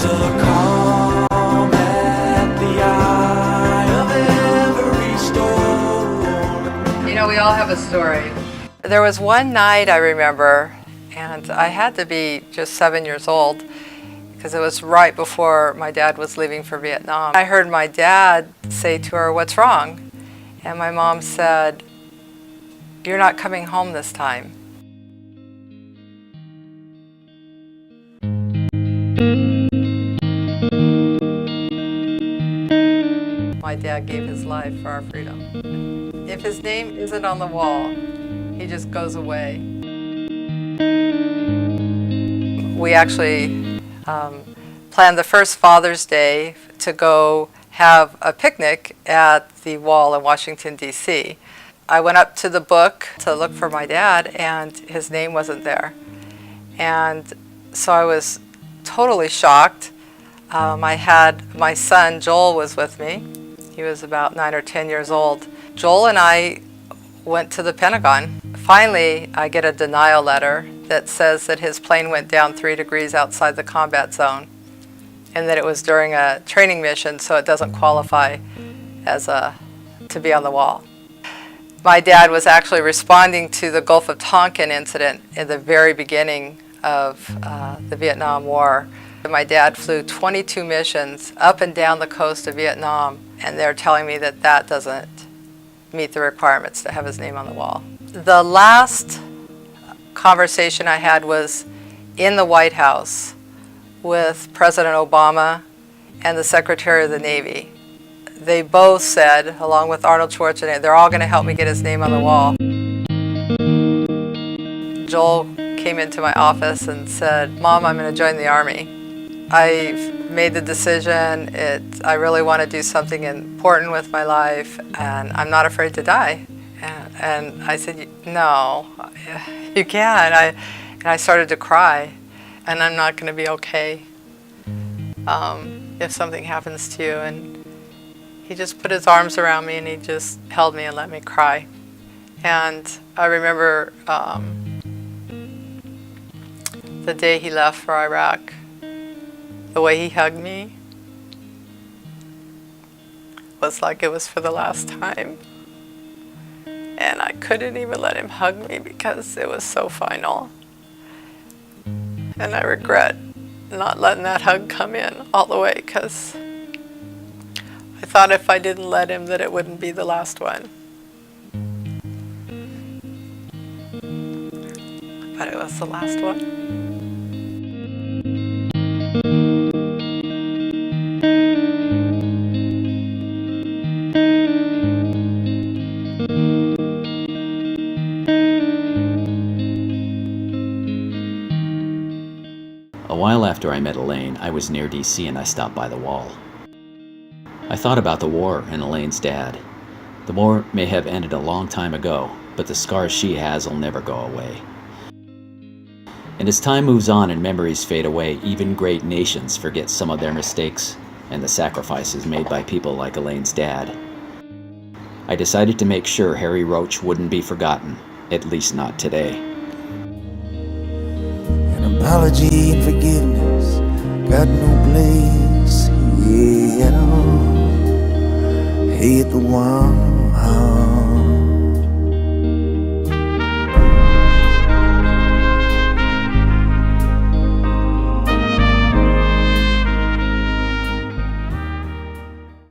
a calm at the eye of every storm. You know, we all have a story. There was one night I remember, and I had to be just 7 years old because it was right before my dad was leaving for Vietnam. I heard my dad say to her, "What's wrong?" And my mom said, "You're not coming home this time." My dad gave his life for our freedom. If his name isn't on the wall, he just goes away. We actually planned the first Father's Day to go have a picnic at the wall in Washington, D.C. I went up to the book to look for my dad, and his name wasn't there. And so I was totally shocked. I had my son, Joel, was with me. He was about 9 or 10 years old. Joel and I went to the Pentagon. Finally, I get a denial letter that says that his plane went down 3 degrees outside the combat zone and that it was during a training mission, so it doesn't qualify as to be on the wall. My dad was actually responding to the Gulf of Tonkin incident in the very beginning of the Vietnam War. My dad flew 22 missions up and down the coast of Vietnam, and they're telling me that that doesn't meet the requirements to have his name on the wall. The last conversation I had was in the White House with President Obama and the Secretary of the Navy. They both said, along with Arnold Schwarzenegger, they're all going to help me get his name on the wall. Joel came into my office and said, "Mom, I'm going to join the Army. I've made the decision. I really want to do something important with my life, and I'm not afraid to die." And I said, "No, you can't." And I started to cry, and I'm not going to be okay if something happens to you. And he just put his arms around me, and he just held me and let me cry. And I remember the day he left for Iraq, the way he hugged me was like it was for the last time. And I couldn't even let him hug me because it was so final. And I regret not letting that hug come in all the way, because I thought if I didn't let him that it wouldn't be the last one. But it was the last one. A while after I met Elaine, I was near DC and I stopped by the wall. I thought about the war and Elaine's dad. The war may have ended a long time ago, but the scars she has will never go away. And as time moves on and memories fade away, even great nations forget some of their mistakes and the sacrifices made by people like Elaine's dad. I decided to make sure Harry Roach wouldn't be forgotten, at least not today. An apology and forgiveness got no place here at all. Hate the one